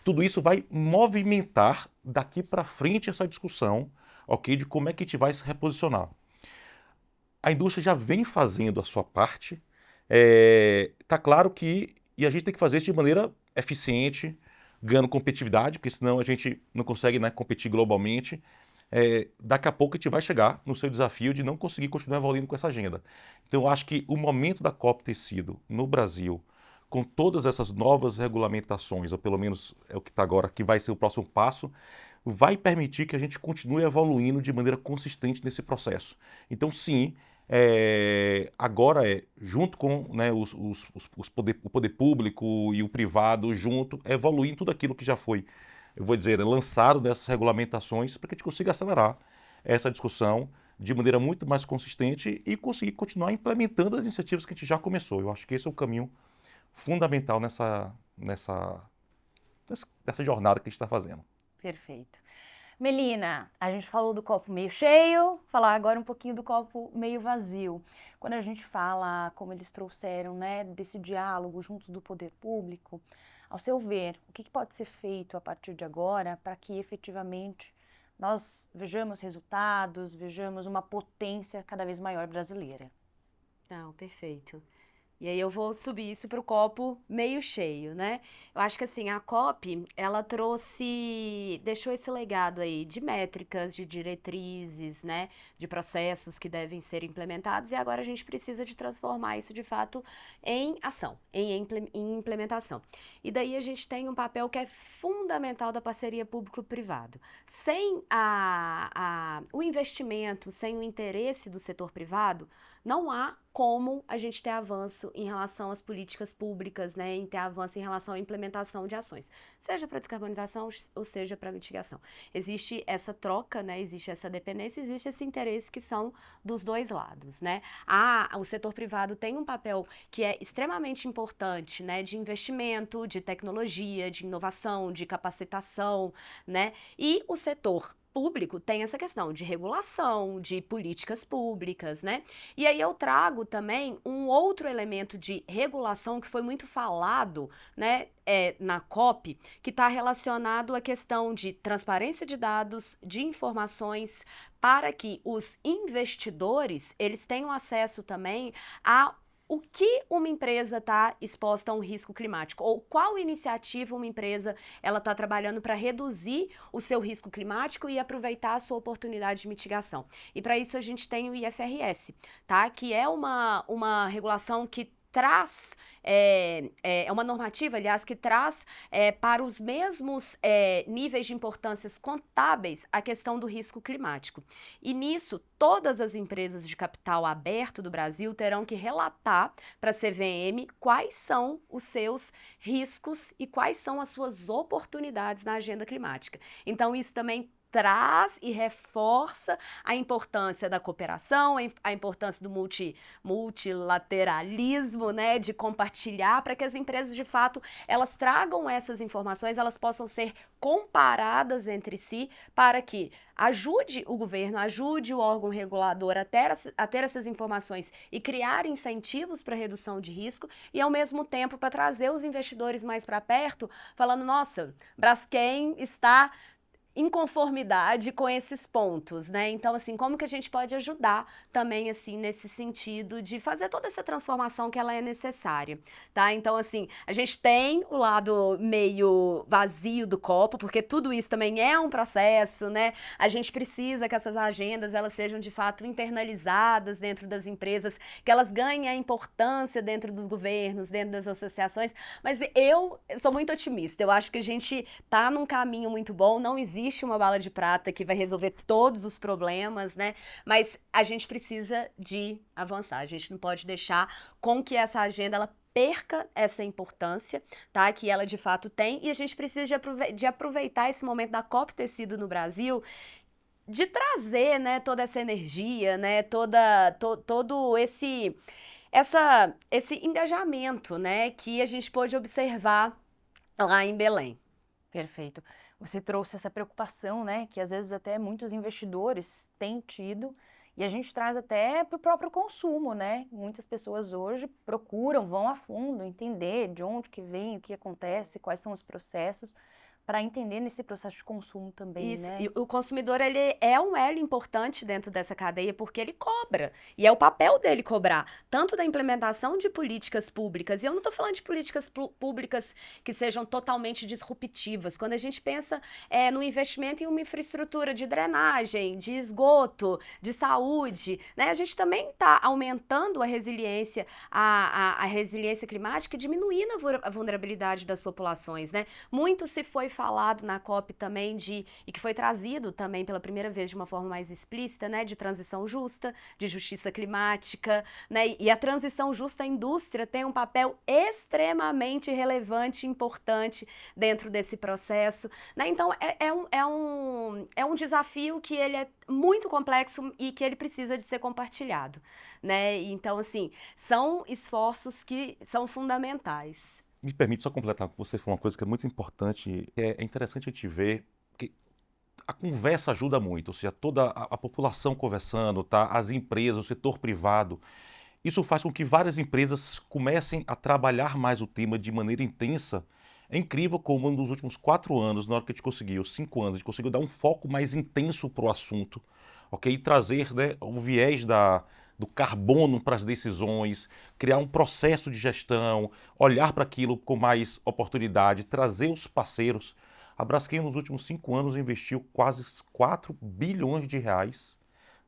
Tudo isso vai movimentar daqui para frente essa discussão, ok, de como é que a gente vai se reposicionar. A indústria já vem fazendo a sua parte. Está claro que a gente tem que fazer isso de maneira eficiente, ganhando competitividade, porque senão a gente não consegue, né, competir globalmente. Daqui a pouco a gente vai chegar no seu desafio de não conseguir continuar evoluindo com essa agenda. Então eu acho que o momento da COP ter sido no Brasil, com todas essas novas regulamentações, ou pelo menos é o que está agora, que vai ser o próximo passo, vai permitir que a gente continue evoluindo de maneira consistente nesse processo. Então sim, agora junto com, né, o poder público e o privado, junto, evoluir em tudo aquilo que já foi, eu vou dizer, lançado dessas regulamentações, para que a gente consiga acelerar essa discussão de maneira muito mais consistente e conseguir continuar implementando as iniciativas que a gente já começou. Eu acho que esse é o caminho fundamental nessa jornada que a gente está fazendo. Perfeito. Melina, a gente falou do copo meio cheio, falar agora um pouquinho do copo meio vazio. Quando a gente fala, como eles trouxeram, né, desse diálogo junto do poder público, ao seu ver, o que pode ser feito a partir de agora para que efetivamente nós vejamos resultados, vejamos uma potência cada vez maior brasileira? Não, perfeito. E aí eu vou subir isso para o copo meio cheio, né? Eu acho que assim, a COP, ela deixou esse legado aí de métricas, de diretrizes, né? De processos que devem ser implementados, e agora a gente precisa de transformar isso de fato em ação, em implementação. E daí a gente tem um papel que é fundamental da parceria público-privado. Sem o investimento, sem o interesse do setor privado, não há como a gente ter avanço em relação às políticas públicas, né, em ter avanço em relação à implementação de ações, seja para descarbonização ou seja para mitigação. Existe essa troca, né, existe essa dependência, existe esse interesse que são dos dois lados, né. O setor privado tem um papel que é extremamente importante, né, de investimento, de tecnologia, de inovação, de capacitação, né, e o setor público tem essa questão de regulação, de políticas públicas, né? E aí eu trago também um outro elemento de regulação que foi muito falado, né, na COP, que está relacionado à questão de transparência de dados, de informações, para que os investidores, eles tenham acesso também a o que uma empresa está exposta a um risco climático, ou qual iniciativa uma empresa ela está trabalhando para reduzir o seu risco climático e aproveitar a sua oportunidade de mitigação. E para isso a gente tem o IFRS, tá? Que é uma regulação que traz, é uma normativa, aliás, que traz para os mesmos níveis de importâncias contábeis a questão do risco climático. E nisso, todas as empresas de capital aberto do Brasil terão que relatar para a CVM quais são os seus riscos e quais são as suas oportunidades na agenda climática. Então, isso também traz e reforça a importância da cooperação, a importância do multilateralismo, né, de compartilhar, para que as empresas, de fato, elas tragam essas informações, elas possam ser comparadas entre si, para que ajude o governo, ajude o órgão regulador a ter essas informações e criar incentivos para redução de risco e, ao mesmo tempo, para trazer os investidores mais para perto, falando, nossa, Braskem está em conformidade com esses pontos, né? Então, assim, como que a gente pode ajudar também, assim, nesse sentido de fazer toda essa transformação que ela é necessária, tá? Então, assim, a gente tem o lado meio vazio do copo, porque tudo isso também é um processo, né? A gente precisa que essas agendas, elas sejam, de fato, internalizadas dentro das empresas, que elas ganhem a importância dentro dos governos, dentro das associações, mas eu sou muito otimista, eu acho que a gente tá num caminho muito bom, não existe uma bala de prata que vai resolver todos os problemas, né? Mas a gente precisa de avançar. A gente não pode deixar com que essa agenda ela perca essa importância, tá? Que ela de fato tem. E a gente precisa de aproveitar esse momento da COP ter sido no Brasil, de trazer, né, toda essa energia, né? Todo esse engajamento, né? Que a gente pôde observar lá em Belém. Perfeito. Você trouxe essa preocupação, né, que às vezes até muitos investidores têm tido, e a gente traz até para o próprio consumo, né? Muitas pessoas hoje procuram, vão a fundo, entender de onde que vem, o que acontece, quais são os processos, para entender nesse processo de consumo também, Isso, né? e o consumidor, ele é um elo importante dentro dessa cadeia porque ele cobra, e é o papel dele cobrar, tanto da implementação de políticas públicas, e eu não estou falando de políticas públicas que sejam totalmente disruptivas, quando a gente pensa no investimento em uma infraestrutura de drenagem, de esgoto, de saúde, né, a gente também está aumentando a resiliência, a resiliência climática e diminuindo a vulnerabilidade das populações, né? Muito se foi falado na COP também e que foi trazido também pela primeira vez de uma forma mais explícita, né, de transição justa, de justiça climática, né, e a transição justa à indústria tem um papel extremamente relevante e importante dentro desse processo, né, então é um desafio que ele é muito complexo e que ele precisa de ser compartilhado, né, então assim, são esforços que são fundamentais. Me permite só completar com você, foi uma coisa que é muito importante, é interessante a gente ver que a conversa ajuda muito, ou seja, toda a população conversando, tá? As empresas, o setor privado, isso faz com que várias empresas comecem a trabalhar mais o tema de maneira intensa. É incrível como nos últimos 4 anos, na hora que a gente conseguiu, 5 anos, a gente conseguiu dar um foco mais intenso para o assunto, ok? E trazer, né, o viés do carbono para as decisões, criar um processo de gestão, olhar para aquilo com mais oportunidade, trazer os parceiros. A Braskem, nos últimos 5 anos, investiu quase 4 bilhões de reais,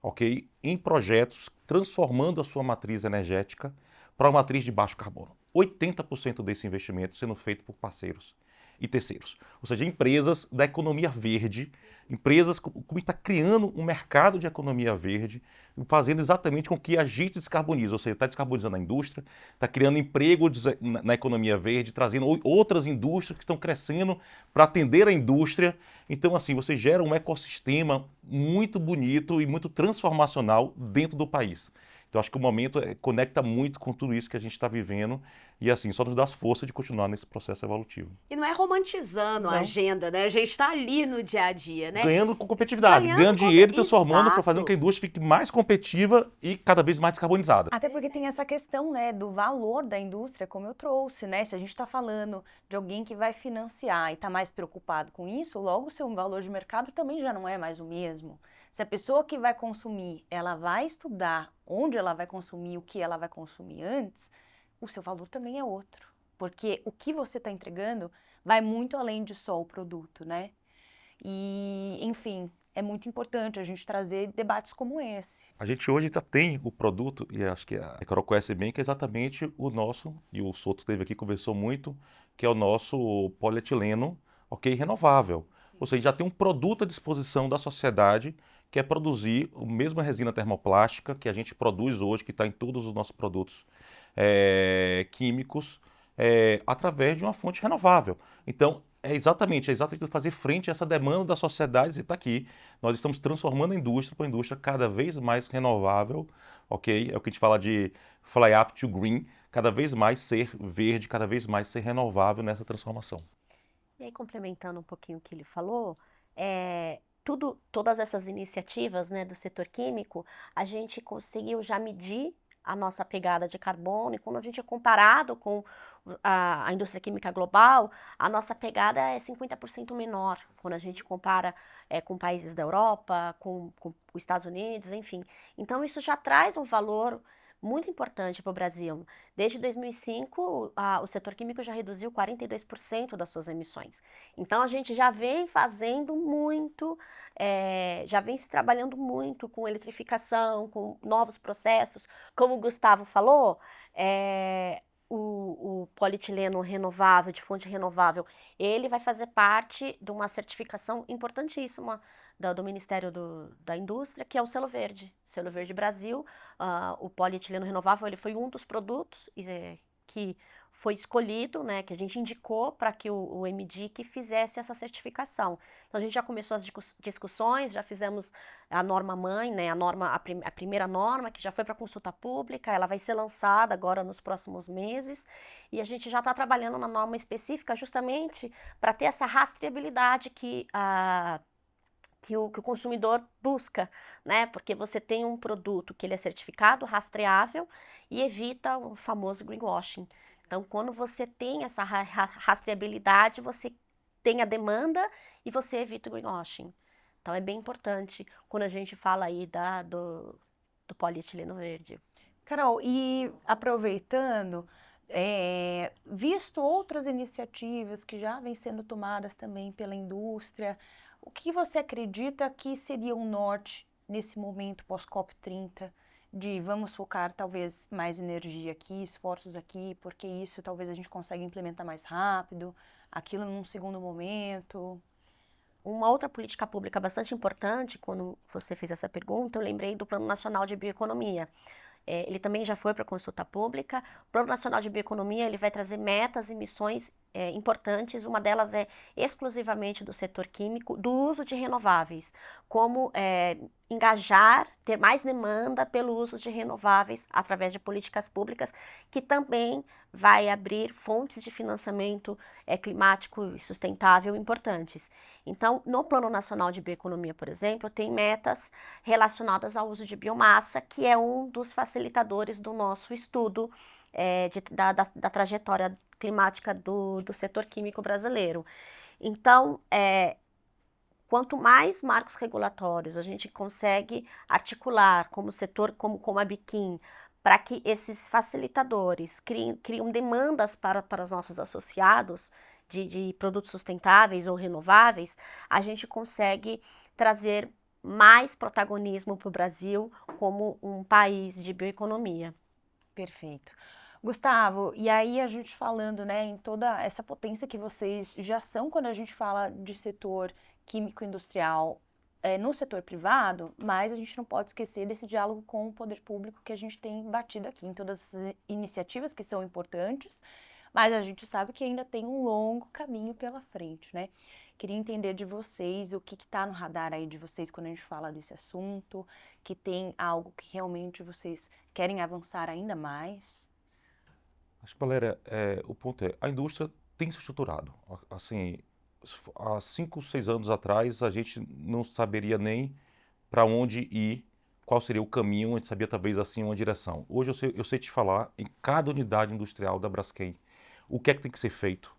ok, em projetos transformando a sua matriz energética para uma matriz de baixo carbono. 80% desse investimento sendo feito por parceiros e terceiros. Ou seja, empresas da economia verde, empresas como está criando um mercado de economia verde, fazendo exatamente com que a gente descarbonize, ou seja, está descarbonizando a indústria, está criando emprego na economia verde, trazendo outras indústrias que estão crescendo para atender a indústria. Então, assim, você gera um ecossistema muito bonito e muito transformacional dentro do país. Então, acho que o momento conecta muito com tudo isso que a gente está vivendo e, assim, só nos dá as forças de continuar nesse processo evolutivo. E não é romantizando a Não. agenda, né? A gente está ali no dia a dia, né? Ganhando com competitividade, ganhando dinheiro e transformando para fazer com que a indústria fique mais competitiva e cada vez mais descarbonizada. Até porque tem essa questão, né, do valor da indústria, como eu trouxe, né? Se a gente está falando de alguém que vai financiar e está mais preocupado com isso, logo o seu valor de mercado também já não é mais o mesmo. Se a pessoa que vai consumir, ela vai estudar onde ela vai consumir, o que ela vai consumir antes, o seu valor também é outro. Porque o que você está entregando vai muito além de só o produto, né? E, enfim, é muito importante a gente trazer debates como esse. A gente hoje já tem o produto, e acho que a Carol conhece bem, que é exatamente o nosso, e o Souto esteve aqui, conversou muito, que é o nosso polietileno, ok, renovável. Ou seja, já tem um produto à disposição da sociedade, que é produzir a mesma resina termoplástica que a gente produz hoje, que está em todos os nossos produtos químicos, através de uma fonte renovável. Então, é exatamente fazer frente a essa demanda da sociedade e está aqui. Nós estamos transformando a indústria para uma indústria cada vez mais renovável, ok? É o que a gente fala de fly up to green, cada vez mais ser verde, cada vez mais ser renovável nessa transformação. E aí, complementando um pouquinho o que ele falou, todas essas iniciativas, né, do setor químico, a gente conseguiu já medir a nossa pegada de carbono, e quando a gente é comparado com a indústria química global, a nossa pegada é 50% menor, quando a gente compara com países da Europa, com os Estados Unidos, enfim. Então, isso já traz um valor muito importante para o Brasil. Desde 2005, o setor químico já reduziu 42% das suas emissões. Então, a gente já vem fazendo muito, já vem se trabalhando muito com eletrificação, com novos processos. Como o Gustavo falou, o polietileno renovável, de fonte renovável, ele vai fazer parte de uma certificação importantíssima do Ministério da Indústria, que é o Selo Verde. Selo Verde Brasil, o polietileno renovável, ele foi um dos produtos que foi escolhido, né, que a gente indicou para que o MDIC fizesse essa certificação. Então, a gente já começou as discussões, já fizemos a norma-mãe, né, a primeira norma, que já foi para consulta pública, ela vai ser lançada agora nos próximos meses, e a gente já está trabalhando na norma específica justamente para ter essa rastreabilidade que o consumidor busca, né? Porque você tem um produto que ele é certificado, rastreável e evita o famoso greenwashing. Então, quando você tem essa rastreabilidade, você tem a demanda e você evita o greenwashing. Então, é bem importante quando a gente fala aí do polietileno verde. Carol, e aproveitando, visto outras iniciativas que já vêm sendo tomadas também pela indústria, o que você acredita que seria um norte nesse momento pós-COP30, de vamos focar talvez mais energia aqui, esforços aqui, porque isso talvez a gente consiga implementar mais rápido, aquilo num segundo momento? Uma outra política pública bastante importante, quando você fez essa pergunta, eu lembrei do Plano Nacional de Bioeconomia. Ele também já foi para consulta pública. O Plano Nacional de Bioeconomia, ele vai trazer metas e missões importantes. Uma delas é exclusivamente do setor químico, do uso de renováveis. Como engajar, ter mais demanda pelo uso de renováveis através de políticas públicas, que também vai abrir fontes de financiamento climático e sustentável importantes. Então, no Plano Nacional de Bioeconomia, por exemplo, tem metas relacionadas ao uso de biomassa, que é um dos facilitadores do nosso estudo da trajetória climática do setor químico brasileiro. Então, quanto mais marcos regulatórios a gente consegue articular como setor, como a Biquim, para que esses facilitadores criam demandas para os nossos associados de produtos sustentáveis ou renováveis, a gente consegue trazer mais protagonismo para o Brasil como um país de bioeconomia. Perfeito. Gustavo, e aí a gente falando, né, em toda essa potência que vocês já são quando a gente fala de setor químico industrial no setor privado, mas a gente não pode esquecer desse diálogo com o poder público que a gente tem batido aqui, em todas as iniciativas que são importantes, mas a gente sabe que ainda tem um longo caminho pela frente, né? Queria entender de vocês o que está no radar aí de vocês quando a gente fala desse assunto, que tem algo que realmente vocês querem avançar ainda mais. Acho que, Valéria, o ponto é, a indústria tem se estruturado. Assim, há 5, 6 anos atrás, a gente não saberia nem para onde ir, qual seria o caminho, a gente sabia talvez assim uma direção. Hoje eu sei te falar em cada unidade industrial da Braskem o que é que tem que ser feito.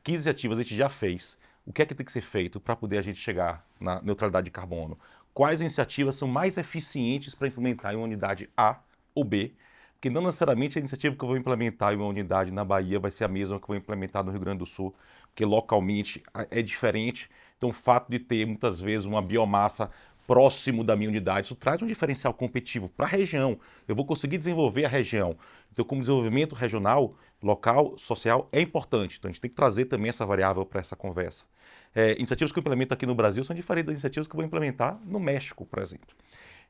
Que iniciativas a gente já fez, o que é que tem que ser feito para poder a gente chegar na neutralidade de carbono. Quais iniciativas são mais eficientes para implementar em uma unidade A ou B, porque não necessariamente a iniciativa que eu vou implementar em uma unidade na Bahia vai ser a mesma que eu vou implementar no Rio Grande do Sul, porque localmente é diferente. Então, o fato de ter muitas vezes uma biomassa próximo da minha unidade, isso traz um diferencial competitivo para a região. Eu vou conseguir desenvolver a região. Então, como desenvolvimento regional, local, social, é importante. Então, a gente tem que trazer também essa variável para essa conversa. Iniciativas que eu implemento aqui no Brasil são diferentes das iniciativas que eu vou implementar no México, por exemplo.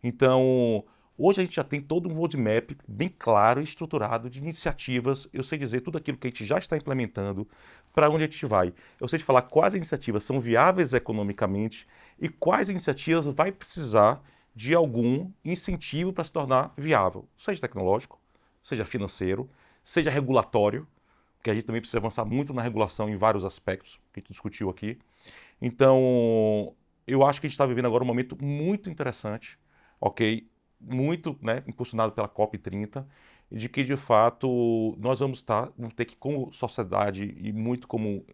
Então, hoje a gente já tem todo um roadmap bem claro e estruturado de iniciativas. Eu sei dizer tudo aquilo que a gente já está implementando, para onde a gente vai. Eu sei te falar quais iniciativas são viáveis economicamente e quais iniciativas vai precisar de algum incentivo para se tornar viável, seja tecnológico, seja financeiro, seja regulatório, porque a gente também precisa avançar muito na regulação em vários aspectos que a gente discutiu aqui. Então, eu acho que a gente está vivendo agora um momento muito interessante, ok? Muito, né, impulsionado pela COP30, e de que, de fato, nós vamos ter que, como sociedade e muito como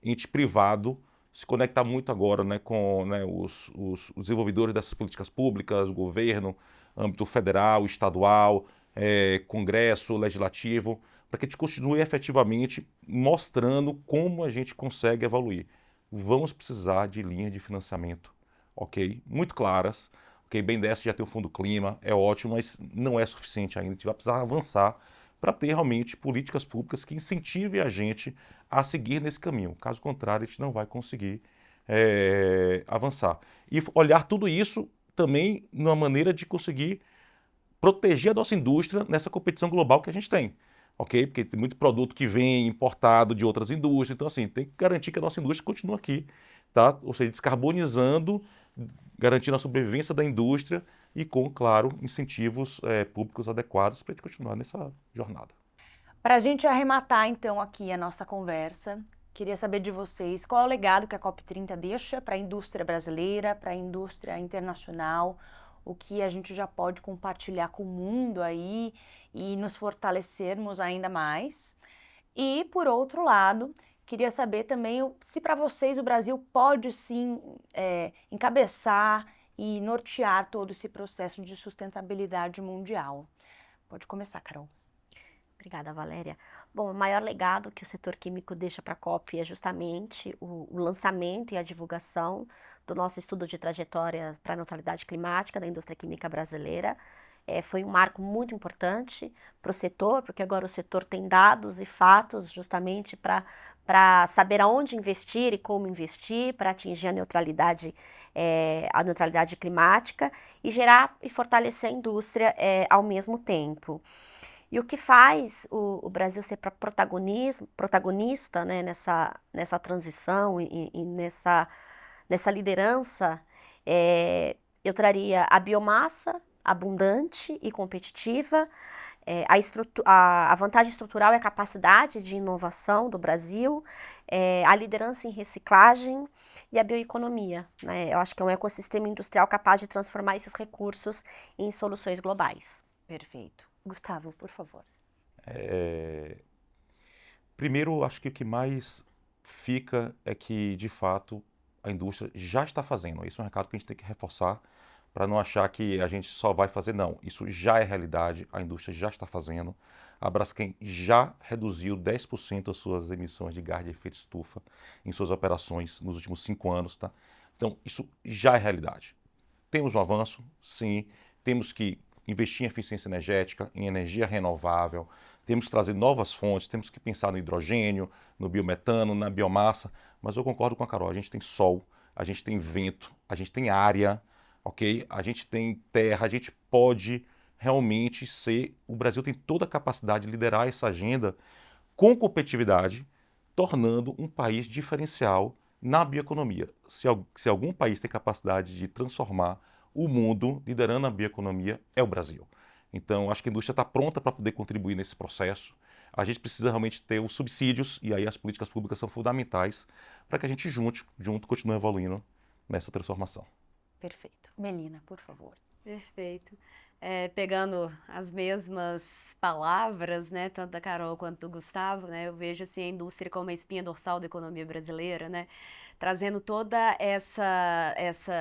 ente privado, se conectar muito agora, né, com, né, os desenvolvedores dessas políticas públicas, o governo, âmbito federal, estadual, Congresso, Legislativo, para que a gente continue efetivamente mostrando como a gente consegue evoluir. Vamos precisar de linhas de financiamento, ok? Muito claras. Ok, BNDES já tem o Fundo Clima, é ótimo, mas não é suficiente ainda. A gente vai precisar avançar para ter realmente políticas públicas que incentivem a gente a seguir nesse caminho. Caso contrário, a gente não vai conseguir avançar. E olhar tudo isso também numa maneira de conseguir proteger a nossa indústria nessa competição global que a gente tem. Ok? Porque tem muito produto que vem importado de outras indústrias. Então, assim, tem que garantir que a nossa indústria continue aqui, tá? Ou seja, descarbonizando, garantindo a sobrevivência da indústria e com, claro, incentivos públicos adequados para a gente continuar nessa jornada. Para a gente arrematar, então, aqui a nossa conversa, queria saber de vocês qual é o legado que a COP30 deixa para a indústria brasileira, para a indústria internacional, o que a gente já pode compartilhar com o mundo aí e nos fortalecermos ainda mais. E, por outro lado, queria saber também se para vocês o Brasil pode sim encabeçar e nortear todo esse processo de sustentabilidade mundial. Pode começar, Carol. Obrigada, Valéria. Bom, o maior legado que o setor químico deixa para a COP é justamente o lançamento e a divulgação do nosso estudo de trajetória para a neutralidade climática da indústria química brasileira. Foi um marco muito importante para o setor, porque agora o setor tem dados e fatos justamente para saber aonde investir e como investir para atingir a neutralidade climática e gerar e fortalecer a indústria ao mesmo tempo. E o que faz o Brasil ser protagonista, né, nessa transição e nessa liderança, eu traria a biomassa abundante e competitiva, a vantagem estrutural e a capacidade de inovação do Brasil, a liderança em reciclagem e a bioeconomia, né? Eu acho que é um ecossistema industrial capaz de transformar esses recursos em soluções globais. Perfeito. Gustavo, por favor. Primeiro, acho que o que mais fica é que, de fato, a indústria já está fazendo. Esse é um recado que a gente tem que reforçar para não achar que a gente só vai fazer. Não, isso já é realidade, a indústria já está fazendo. A Braskem já reduziu 10% as suas emissões de gás de efeito estufa em suas operações nos últimos 5 anos. Tá? Então, isso já é realidade. Temos um avanço, sim, temos que investir em eficiência energética, em energia renovável, temos que trazer novas fontes, temos que pensar no hidrogênio, no biometano, na biomassa, mas eu concordo com a Carol, a gente tem sol, a gente tem vento, a gente tem área, ok? A gente tem terra, a gente pode realmente ser, o Brasil tem toda a capacidade de liderar essa agenda com competitividade, tornando um país diferencial na bioeconomia. Se algum país tem capacidade de transformar o mundo liderando a bioeconomia, é o Brasil. Então, acho que a indústria está pronta para poder contribuir nesse processo. A gente precisa realmente ter os subsídios, e aí as políticas públicas são fundamentais para que a gente junto continue evoluindo nessa transformação. Perfeito. Melina, por favor. Perfeito. Pegando as mesmas palavras, né, tanto da Carol quanto do Gustavo, né, eu vejo assim, a indústria como a espinha dorsal da economia brasileira, né, trazendo toda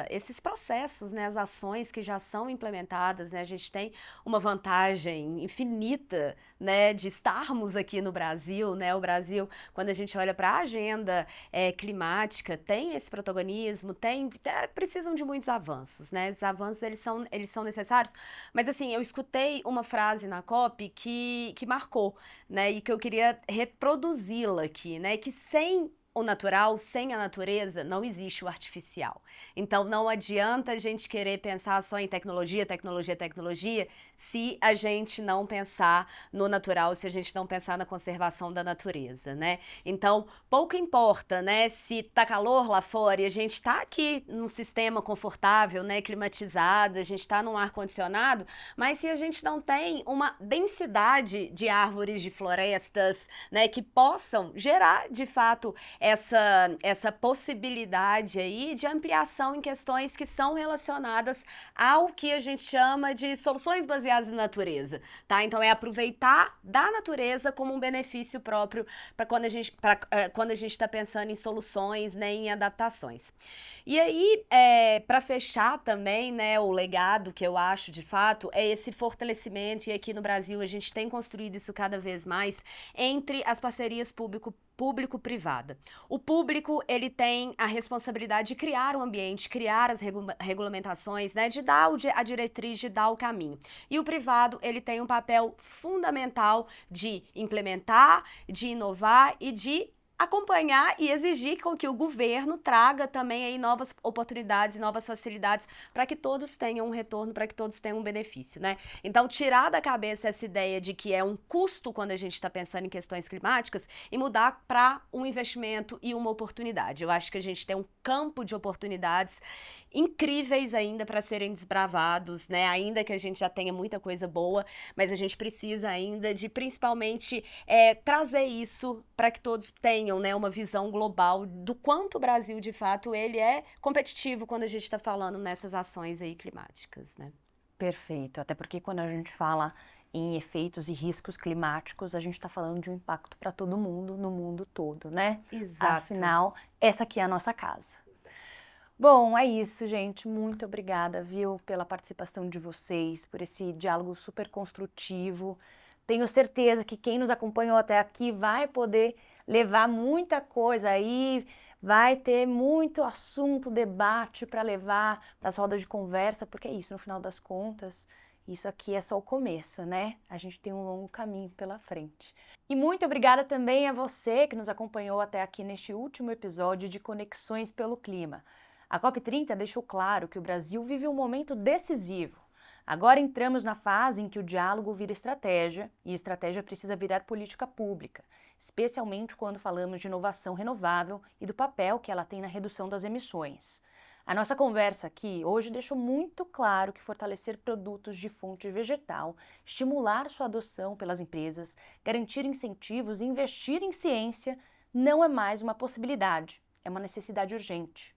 esses processos, né, as ações que já são implementadas, né, a gente tem uma vantagem infinita, né, de estarmos aqui no Brasil, né, o Brasil, quando a gente olha para a agenda climática, tem esse protagonismo, precisam de muitos avanços, né, esses avanços eles são necessários, mas assim, eu escutei uma frase na COP que marcou, né, e que eu queria reproduzi-la aqui, né, que sem o natural, sem a natureza, não existe o artificial. Então, não adianta a gente querer pensar só em tecnologia, tecnologia, tecnologia, se a gente não pensar no natural, se a gente não pensar na conservação da natureza, né? Então, pouco importa, né, se tá calor lá fora e a gente tá aqui num sistema confortável, né, climatizado, a gente tá num ar-condicionado, mas se a gente não tem uma densidade de árvores, de florestas, né, que possam gerar, de fato, essa possibilidade aí de ampliação em questões que são relacionadas ao que a gente chama de soluções baseadas na natureza, tá? Então, é aproveitar da natureza como um benefício próprio para quando a gente está pensando em soluções, né, em adaptações. E aí, para fechar também, né, o legado que eu acho, de fato, é esse fortalecimento, e aqui no Brasil a gente tem construído isso cada vez mais, entre as parcerias público-privada. O público, ele tem a responsabilidade de criar um ambiente, criar as regulamentações, né, de dar a diretriz, de dar o caminho. E o privado, ele tem um papel fundamental de implementar, de inovar e de acompanhar e exigir com que o governo traga também aí novas oportunidades e novas facilidades para que todos tenham um retorno, para que todos tenham um benefício, né? Então, tirar da cabeça essa ideia de que é um custo quando a gente está pensando em questões climáticas e mudar para um investimento e uma oportunidade. Eu acho que a gente tem um campo de oportunidades incríveis ainda para serem desbravados, né? Ainda que a gente já tenha muita coisa boa, mas a gente precisa ainda de, principalmente, trazer isso para que todos tenham, né, uma visão global do quanto o Brasil, de fato, ele é competitivo quando a gente está falando nessas ações aí climáticas, né? Perfeito. Até porque quando a gente fala em efeitos e riscos climáticos, a gente está falando de um impacto para todo mundo, no mundo todo, né? Exato. Afinal, essa aqui é a nossa casa. Bom, é isso, gente. Muito obrigada, viu, pela participação de vocês, por esse diálogo super construtivo. Tenho certeza que quem nos acompanhou até aqui vai poder levar muita coisa aí, vai ter muito assunto, debate para levar para as rodas de conversa, porque é isso, no final das contas, isso aqui é só o começo, né? A gente tem um longo caminho pela frente. E muito obrigada também a você que nos acompanhou até aqui neste último episódio de Conexões pelo Clima. A COP30 deixou claro que o Brasil vive um momento decisivo. Agora entramos na fase em que o diálogo vira estratégia, e estratégia precisa virar política pública, especialmente quando falamos de inovação renovável e do papel que ela tem na redução das emissões. A nossa conversa aqui hoje deixou muito claro que fortalecer produtos de fonte vegetal, estimular sua adoção pelas empresas, garantir incentivos e investir em ciência não é mais uma possibilidade, é uma necessidade urgente.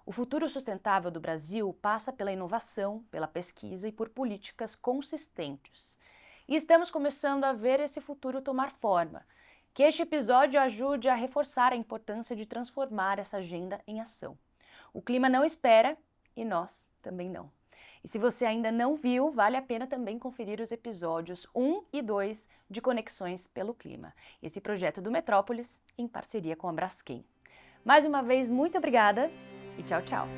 O futuro sustentável do Brasil passa pela inovação, pela pesquisa e por políticas consistentes. E estamos começando a ver esse futuro tomar forma. Que este episódio ajude a reforçar a importância de transformar essa agenda em ação. O clima não espera e nós também não. E se você ainda não viu, vale a pena também conferir os episódios 1 e 2 de Conexões pelo Clima, esse projeto do Metrópolis em parceria com a Braskem. Mais uma vez, muito obrigada e tchau, tchau!